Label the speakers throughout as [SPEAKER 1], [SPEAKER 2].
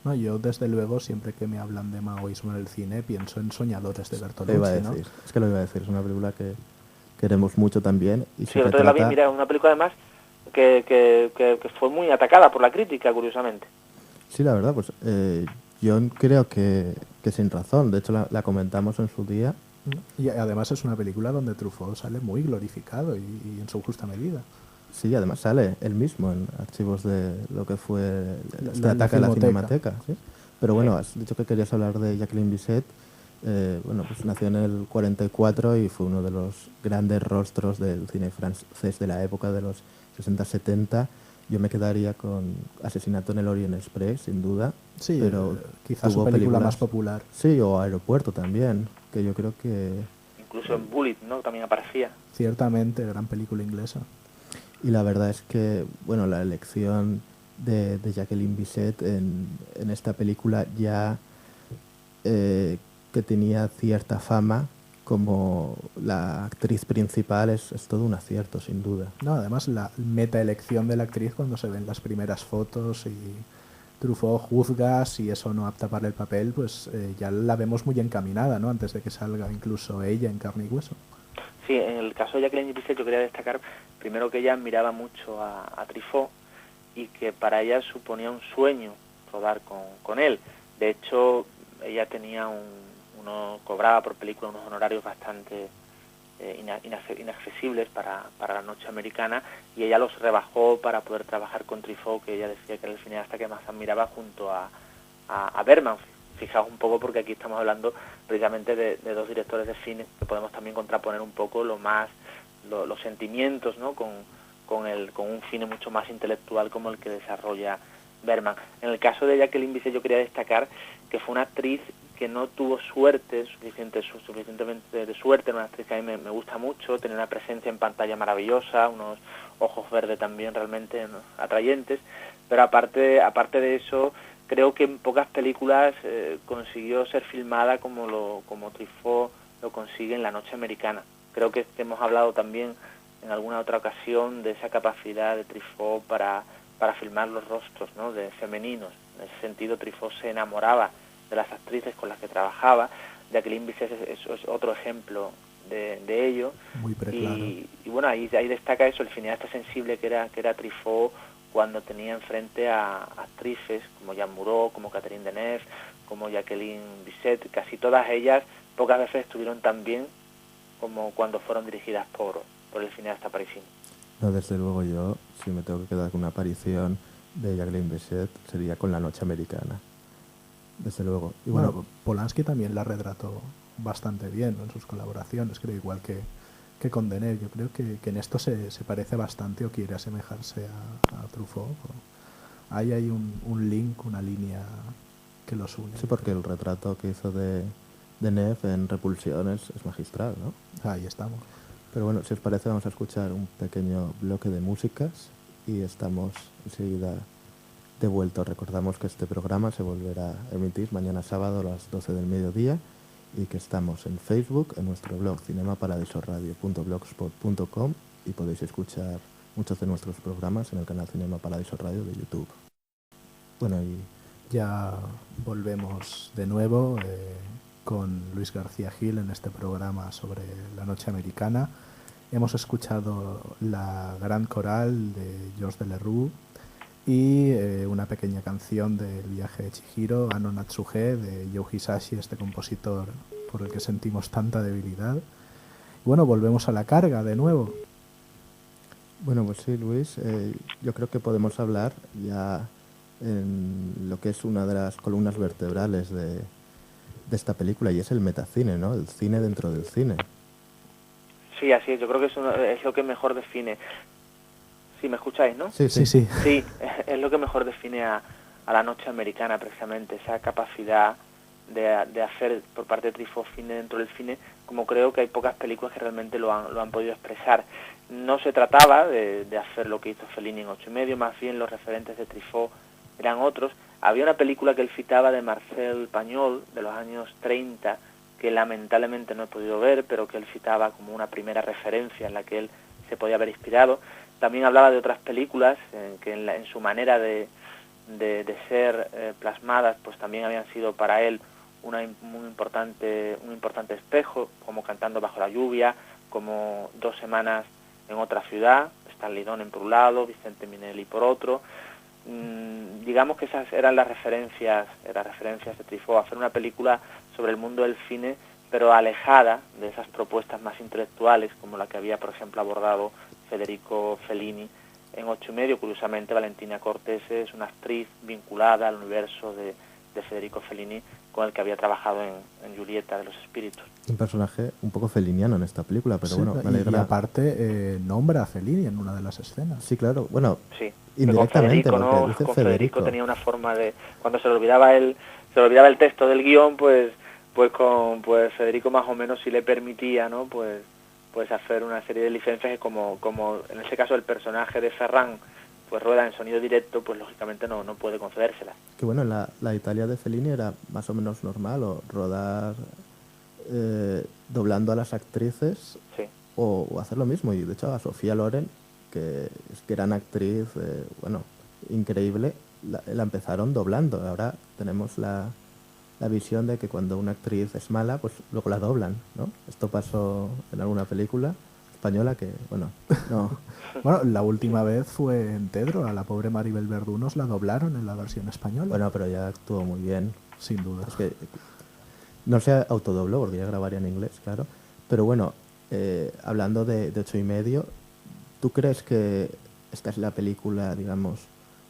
[SPEAKER 1] No, yo desde luego siempre que me hablan de maoísmo en el cine pienso en Soñadores de
[SPEAKER 2] Lo iba a
[SPEAKER 1] Bertolucci, ¿no?
[SPEAKER 2] decir, es que lo iba a decir, es una película que queremos mucho también y
[SPEAKER 3] Sí,
[SPEAKER 2] se
[SPEAKER 3] el otro día la vi,
[SPEAKER 2] retrata.
[SPEAKER 3] mira, una película además que fue muy atacada por la crítica, curiosamente.
[SPEAKER 2] Sí, la verdad, pues yo creo que sin razón, de hecho la comentamos en su día.
[SPEAKER 1] Y además es una película donde Truffaut sale muy glorificado y en su justa medida.
[SPEAKER 2] Sí, además sale él mismo en archivos de lo que fue este
[SPEAKER 1] La
[SPEAKER 2] ataque a la
[SPEAKER 1] Filmoteca.
[SPEAKER 2] Cinemateca, ¿sí? Pero
[SPEAKER 3] Sí.
[SPEAKER 2] bueno, has dicho que querías hablar de Jacqueline Bisset. Bueno, pues nació en el 44 y fue uno de los grandes rostros del cine francés de la época de los 60-70. Yo me quedaría con Asesinato en el Orient Express, sin duda,
[SPEAKER 1] Sí,
[SPEAKER 2] pero
[SPEAKER 1] quizás su
[SPEAKER 2] tuvo
[SPEAKER 1] película más
[SPEAKER 2] películas,
[SPEAKER 1] popular.
[SPEAKER 2] sí, o Aeropuerto también, que yo creo que...
[SPEAKER 3] Incluso en Bullet, ¿no? También aparecía.
[SPEAKER 1] Ciertamente, gran película inglesa.
[SPEAKER 2] Y la verdad es que, bueno, la elección de Jacqueline Bisset en esta película ya que tenía cierta fama como la actriz principal es todo un acierto, sin duda.
[SPEAKER 1] No, además la metaelección de la actriz cuando se ven las primeras fotos y Truffaut juzga si eso no apta para el papel, pues ya la vemos muy encaminada, ¿no? Antes de que salga incluso ella en carne y hueso.
[SPEAKER 3] Sí, en el caso de Jacqueline Bisset yo quería destacar primero que ella admiraba mucho a Truffaut y que para ella suponía un sueño rodar con él. De hecho, ella tenía cobraba por película unos honorarios bastante inaccesibles para la noche americana, y ella los rebajó para poder trabajar con Truffaut, que ella decía que era el cineasta que más admiraba junto a Bergman. Fijaos un poco, porque aquí estamos hablando precisamente de dos directores de cine que podemos también contraponer un poco los sentimientos, ¿no? con un cine mucho más intelectual como el que desarrolla Bergman. En el caso de Jacqueline Bisset yo quería destacar que fue una actriz que no tuvo suficientemente de suerte, una actriz que a mí me gusta mucho, tiene una presencia en pantalla maravillosa, unos ojos verdes también realmente, ¿no?, atrayentes, pero aparte de eso, creo que en pocas películas consiguió ser filmada como Truffaut lo consigue en La Noche Americana. Creo que hemos hablado también en alguna otra ocasión de esa capacidad de Truffaut para filmar los rostros, ¿no?, de femeninos. En ese sentido, Truffaut se enamoraba de las actrices con las que trabajaba. Jacqueline Bisset es otro ejemplo de ello.
[SPEAKER 1] Muy preclaro.
[SPEAKER 3] Y bueno, ahí destaca eso, el cineasta sensible que era Truffaut, cuando tenía enfrente a actrices como Jeanne Moreau, como Catherine Deneuve, como Jacqueline Bisset. Casi todas ellas pocas veces estuvieron tan bien como cuando fueron dirigidas por el cineasta parisino.
[SPEAKER 2] No, desde luego yo, si me tengo que quedar con una aparición de Jacqueline Bisset, sería con La Noche Americana. Desde luego. Y bueno,
[SPEAKER 1] Bueno, Polanski también la retrató bastante bien, ¿no?, en sus colaboraciones, creo, igual que con Deneuve. Yo creo que en esto se parece bastante o quiere asemejarse a Truffaut. Hay un link, una línea que los une.
[SPEAKER 2] sí, porque el retrato que hizo de Neff en Repulsión es magistral, ¿no?
[SPEAKER 1] Ahí estamos.
[SPEAKER 2] Pero bueno, si os parece, vamos a escuchar un pequeño bloque de músicas y estamos enseguida de vuelta. Recordamos que este programa se volverá a emitir mañana sábado a las 12 del mediodía y que estamos en Facebook, en nuestro blog cinemaparadesoradio.blogspot.com, y podéis escuchar muchos de nuestros programas en el canal Cinema Paradiso Radio de YouTube. Bueno, y
[SPEAKER 1] Ya volvemos de nuevo con Luis García Gil en este programa sobre la noche americana. Hemos escuchado la gran coral de Georges Delerue y una pequeña canción del viaje de Chihiro, Ano Natsuge, de Yoe Hisashi, este compositor por el que sentimos tanta debilidad. Y bueno, volvemos a la carga de nuevo.
[SPEAKER 2] bueno, pues sí, Luis, yo creo que podemos hablar ya en lo que es una de las columnas vertebrales de esta película, y es el metacine, ¿no? El cine dentro del cine.
[SPEAKER 3] Sí, así es, yo creo que es lo que mejor define. Sí, me escucháis, ¿no?
[SPEAKER 2] Sí, sí.
[SPEAKER 1] Sí.
[SPEAKER 3] Sí, es lo que mejor define a la noche americana, precisamente, esa capacidad de hacer por parte de Truffaut cine dentro del cine, como creo que hay pocas películas que realmente lo han podido expresar. No se trataba de hacer lo que hizo Fellini en 8,5, más bien los referentes de Truffaut eran otros. Había una película que él citaba de Marcel Pagnol, de los años 30, que lamentablemente no he podido ver, pero que él citaba como una primera referencia en la que él se podía haber inspirado. También hablaba de otras películas que en su manera de de ser plasmadas, pues también habían sido para él un importante espejo, como Cantando bajo la lluvia, como 2 semanas en otra ciudad, Stanley Donen por un lado, Vicente Minelli por otro. Digamos que esas eran las referencias de Truffaut, hacer una película sobre el mundo del cine, pero alejada de esas propuestas más intelectuales, como la que había, por ejemplo, abordado Federico Fellini en 8,5. Curiosamente, Valentina Cortese es una actriz vinculada al universo de Federico Fellini, con el que había trabajado en Julieta de los Espíritus.
[SPEAKER 2] Un personaje un poco feliniano en esta película, pero
[SPEAKER 1] sí,
[SPEAKER 2] bueno, me alegra.
[SPEAKER 1] Y aparte nombra a Fellini en una de las escenas.
[SPEAKER 2] Sí, claro, bueno,
[SPEAKER 3] sí,
[SPEAKER 2] indirectamente,
[SPEAKER 3] con Federico,
[SPEAKER 2] porque
[SPEAKER 3] ¿no?
[SPEAKER 2] dice
[SPEAKER 3] Con
[SPEAKER 2] Federico
[SPEAKER 3] tenía una forma de, cuando se le olvidaba el texto del guión, pues Federico más o menos sí le permitía, ¿no? Pues hacer una serie de licencias que como en ese caso el personaje de Ferran pues rueda en sonido directo, pues lógicamente no puede concedérselas.
[SPEAKER 2] Que bueno, la Italia de Fellini era más o menos normal, o rodar doblando a las actrices,
[SPEAKER 3] sí,
[SPEAKER 2] o hacer lo mismo. Y de hecho a Sofía Loren, que es gran actriz, bueno, increíble, la empezaron doblando. Ahora tenemos la visión de que cuando una actriz es mala, pues luego la doblan, ¿no? Esto pasó en alguna película española que, bueno, no.
[SPEAKER 1] Bueno, la última vez fue en Tedro, a la pobre Maribel Verdú nos la doblaron en la versión española.
[SPEAKER 2] Bueno, pero ya actuó muy bien.
[SPEAKER 1] Sin duda.
[SPEAKER 2] Es que no se autodobló porque ya grabaría en inglés, claro. Pero bueno, hablando de 8,5, ¿tú crees que esta es la película, digamos,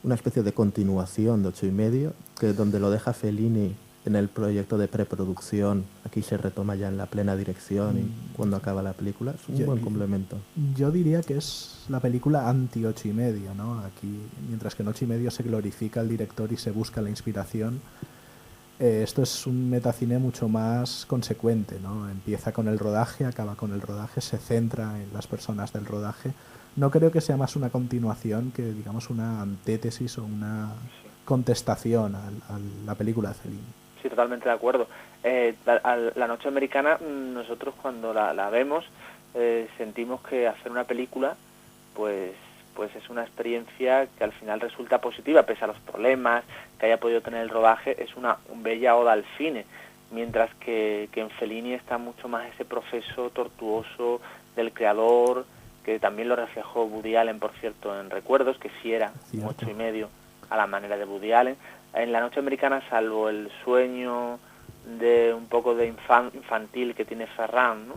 [SPEAKER 2] una especie de continuación de 8,5, que donde lo deja Fellini en el proyecto de preproducción, aquí se retoma ya en la plena dirección y cuando acaba la película? Es un buen complemento.
[SPEAKER 1] Yo diría que es la película anti 8,5, ¿no? Aquí, mientras que en 8,5 se glorifica al director y se busca la inspiración, esto es un metacine mucho más consecuente, ¿no? Empieza con el rodaje, acaba con el rodaje, se centra en las personas del rodaje. No creo que sea más una continuación que, digamos, una antítesis o una contestación a la película de Fellini.
[SPEAKER 3] Sí, totalmente de acuerdo. La Noche Americana, nosotros cuando la vemos sentimos que hacer una película pues es una experiencia que al final resulta positiva, pese a los problemas que haya podido tener el rodaje. Es una bella oda al cine, mientras que en Fellini está mucho más ese proceso tortuoso del creador, que también lo reflejó Woody Allen, por cierto, en Recuerdos, que sí era un 8,5 a la manera de Woody Allen. En La Noche Americana, salvo el sueño de un poco de infantil que tiene Ferran, ¿no?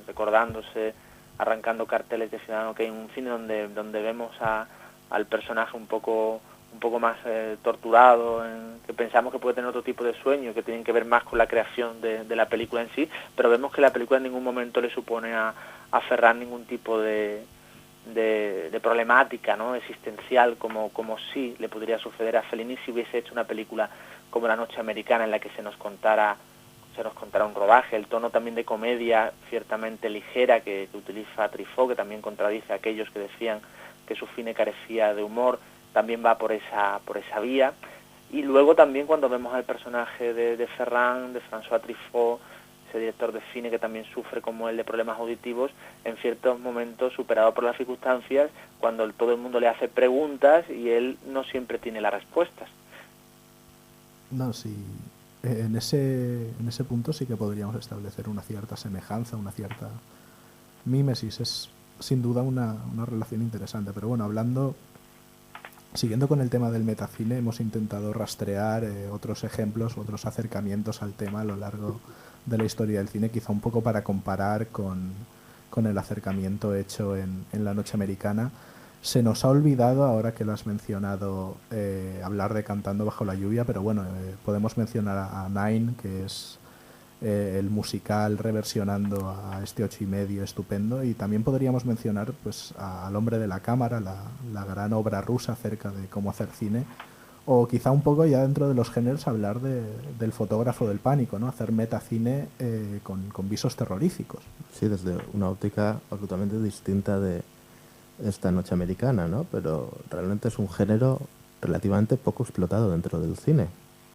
[SPEAKER 3] Recordándose, arrancando carteles de Ciudadano Kane, un cine donde vemos al personaje un poco más torturado, que pensamos que puede tener otro tipo de sueños que tienen que ver más con la creación de la película en sí, pero vemos que la película en ningún momento le supone a Ferran ningún tipo de problemática, ¿no? Existencial, como sí le podría suceder a Fellini si hubiese hecho una película como La Noche Americana, en la que se nos contara un rodaje. El tono también de comedia ciertamente ligera que utiliza Truffaut, que también contradice a aquellos que decían que su cine carecía de humor, también va por esa vía. Y luego también cuando vemos al personaje de Ferran, de François Truffaut, ese director de cine que también sufre como él de problemas auditivos, en ciertos momentos superado por las circunstancias, cuando todo el mundo le hace preguntas y él no siempre tiene las respuestas.
[SPEAKER 1] No, sí. En ese punto sí que podríamos establecer una cierta semejanza, una cierta mímesis. Es sin duda una relación interesante. Pero bueno, siguiendo con el tema del metacine, hemos intentado rastrear otros ejemplos, otros acercamientos al tema a lo largo de la historia del cine, quizá un poco para comparar con el acercamiento hecho en La Noche Americana. Se nos ha olvidado, ahora que lo has mencionado, hablar de Cantando bajo la lluvia, pero bueno, podemos mencionar a Nine, que es el musical reversionando a este 8,5 estupendo, y también podríamos mencionar pues al Hombre de la Cámara, la gran obra rusa acerca de cómo hacer cine, o quizá un poco ya dentro de los géneros hablar del fotógrafo del pánico, ¿no? Hacer metacine con visos terroríficos.
[SPEAKER 2] Sí, desde una óptica absolutamente distinta de esta Noche Americana, ¿no? Pero realmente es un género relativamente poco explotado dentro del cine.